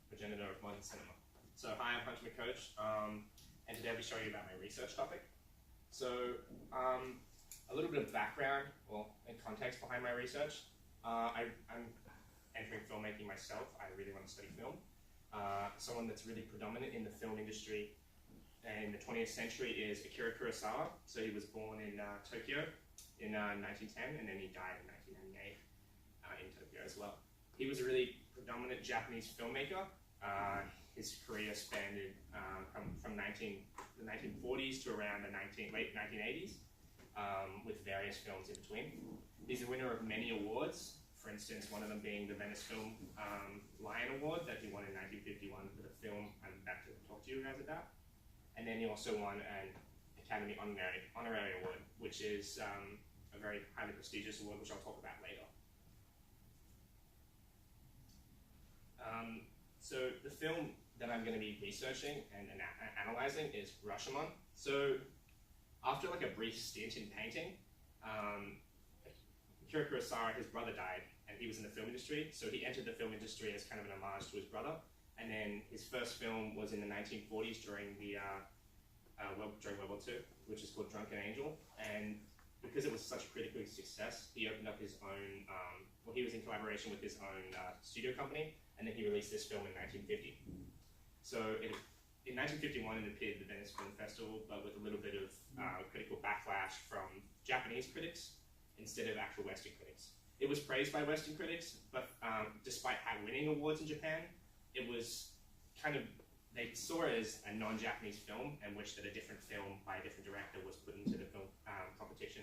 progenitor of modern cinema. So hi, I'm Hunter McCoach, and today I'll be showing you about my research topic. So a little bit of background and context behind my research. I'm entering filmmaking myself. I really want to study film. Someone that's really predominant in the film industry in the 20th century is Akira Kurosawa. So he was born in Tokyo in 1910, and then he died in 1998 in Tokyo as well. He was a really predominant Japanese filmmaker. His career spanned from the 1940s to around the late 1980s, with various films in between. He's a winner of many awards. For instance, one of them being the Venice Film Lion Award that he won in 1951 for the film I'm about to talk to you guys about. And then he also won an Academy Honorary Award, which is a very highly prestigious award, which I'll talk about later. So the film that I'm going to be researching and analyzing is Rashomon. So after like a brief stint in painting, Akira Kurosawa, his brother, died, and he was in the film industry, so he entered the film industry as kind of an homage to his brother. And then his first film was in the 1940s during World War II, which is called Drunken Angel. And because it was such a critical success, he opened up his own, he was in collaboration with his own studio company, and then he released this film in 1950. So in 1951 it appeared at the Venice Film Festival, but with a little bit of critical backlash from Japanese critics instead of actual Western critics. It was praised by Western critics, but despite winning awards in Japan, it was kind of, they saw it as a non-Japanese film and wished that a different film by a different director was put into the film competition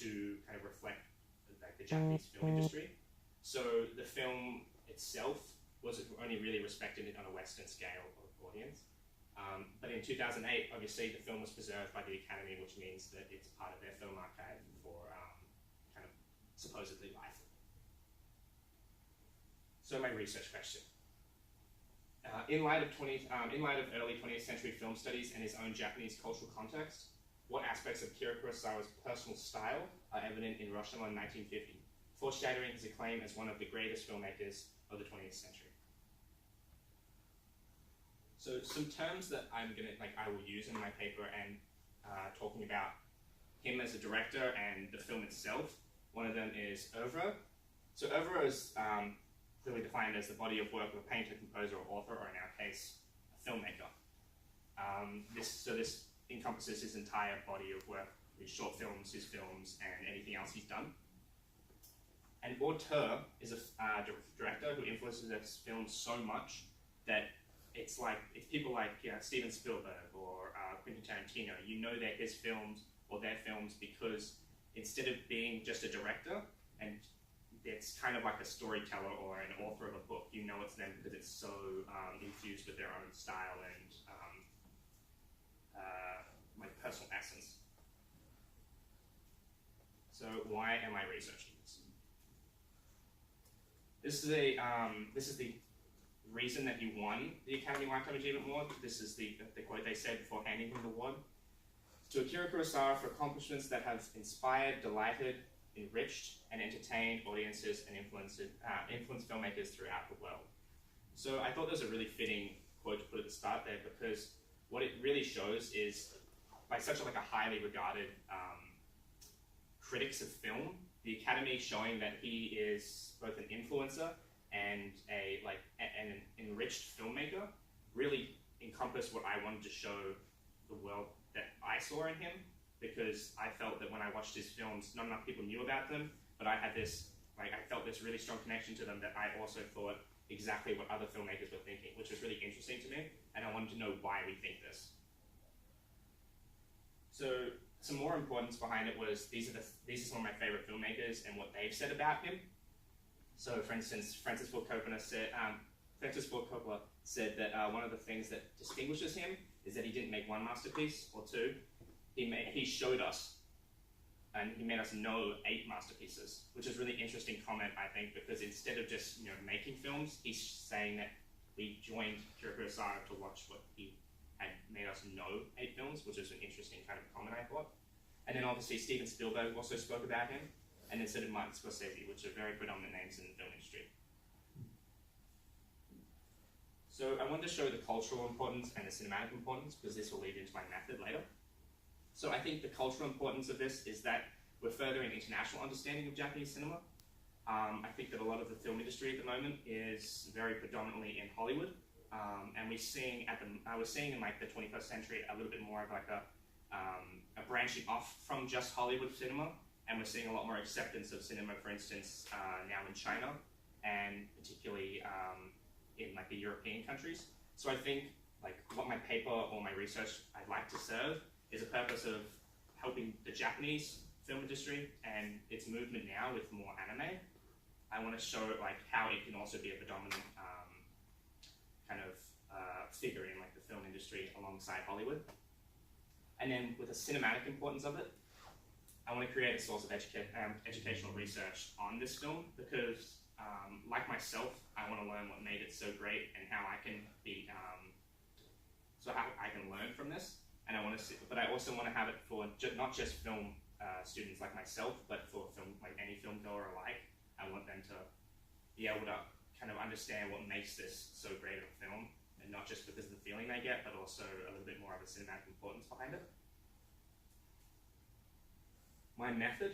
to kind of reflect like the Japanese film industry. So the film itself was only really respected on a Western scale of audience. But in 2008, obviously, the film was preserved by the Academy, which means that it's part of their film archive for kind of supposedly life. So my research question. In light of early 20th century film studies and his own Japanese cultural context, what aspects of Akira Kurosawa's personal style are evident in Rashomon 1950, foreshadowing his acclaim as one of the greatest filmmakers of the 20th century? So some terms that I will use in my paper and talking about him as a director and the film itself. One of them is oeuvre. So oeuvre is clearly defined as the body of work of a painter, composer, or author, or in our case, a filmmaker. This encompasses his entire body of work, his short films, his films, and anything else he's done. An auteur is a director who influences his films so much that it's people like Steven Spielberg or Quentin Tarantino. You know they're his films or their films because instead of being just a director and it's kind of like a storyteller or an author of a book, you know it's them because it's so infused with their own style and like personal essence. So why am I researching this? This is the reason that he won the Academy Lifetime Achievement Award. This is the quote they said before handing him the award. To Akira Kurosawa for accomplishments that have inspired, delighted, enriched, and entertained audiences and influenced filmmakers throughout the world. So I thought that was a really fitting quote to put at the start there, because what it really shows is, by such a highly regarded critics of film, the Academy showing that he is both an influencer and an enriched filmmaker really encompassed what I wanted to show the world that I saw in him, because I felt that when I watched his films, not enough people knew about them, but I had this, I felt this really strong connection to them that I also thought exactly what other filmmakers were thinking, which was really interesting to me, and I wanted to know why we think this. So some more importance behind it was these are some of my favorite filmmakers and what they've said about him. So, for instance, Francis Ford Coppola said that one of the things that distinguishes him is that he didn't make one masterpiece or two. He showed us, and he made us know 8 masterpieces, which is a really interesting comment, I think, because instead of just making films, he's saying that we joined Akira Kurosawa to watch what he had made us know 8 films, which is an interesting kind of comment, I thought. And then obviously Steven Spielberg also spoke about him, and then so did Martin Scorsese, which are very predominant names in the film industry. So I wanted to show the cultural importance and the cinematic importance because this will lead into my method later. So I think the cultural importance of this is that we're furthering international understanding of Japanese cinema. I think that a lot of the film industry at the moment is very predominantly in Hollywood, and we're seeing in like the 21st century a little bit more of like a branching off from just Hollywood cinema, and we're seeing a lot more acceptance of cinema, for instance, now in China, and particularly in like the European countries. So I think like what my paper or my research I'd like to serve is a purpose of helping the Japanese film industry and its movement now with more anime. I want to show like how it can also be a predominant figure in like the film industry alongside Hollywood. And then with the cinematic importance of it, I want to create a source of educational research on this film because, like myself, I want to learn what made it so great and how I can be, how I can learn from this. And I want to see, but I also want to have it for not just film students like myself, but for film like any film goer alike. I want them to be able to kind of understand what makes this so great of a film, and not just because of the feeling they get, but also a little bit more of a cinematic importance behind it. My method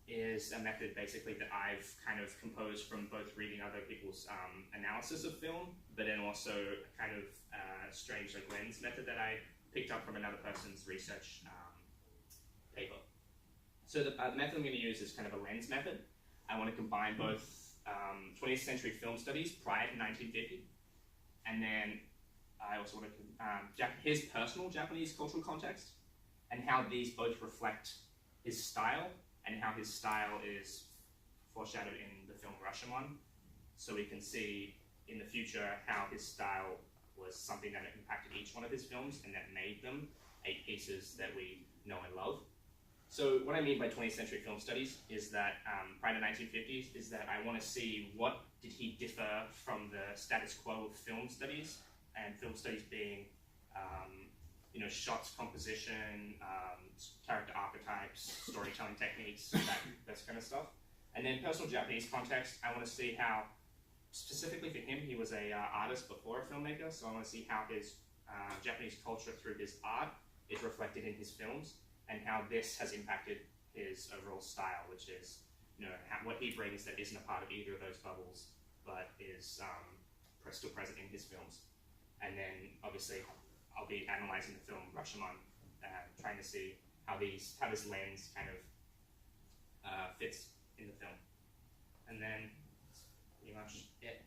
is a method basically that I've kind of composed from both reading other people's analysis of film, but then also a kind of strange like lens method that I picked up from another person's research paper. So the method I'm going to use is kind of a lens method. I want to combine both 20th century film studies prior to 1950, and then I also want to his personal Japanese cultural context, and how these both reflect his style, and how his style is foreshadowed in the film Rashomon, so we can see in the future how his style was something that impacted each one of his films and that made them 8 pieces that we know and love. So what I mean by 20th century film studies is that prior to 1950s is that I want to see what did he differ from the status quo of film studies, and film studies being shots, composition, character archetypes, storytelling techniques, that kind of stuff. And then personal Japanese context, I want to see how, specifically for him, he was a artist before a filmmaker, so I want to see how his Japanese culture through his art is reflected in his films, and how this has impacted his overall style, which is what he brings that isn't a part of either of those bubbles, but is still present in his films. And then obviously I'll be analysing the film Rashomon, trying to see how this lens kind of fits in the film. And then that's pretty much it.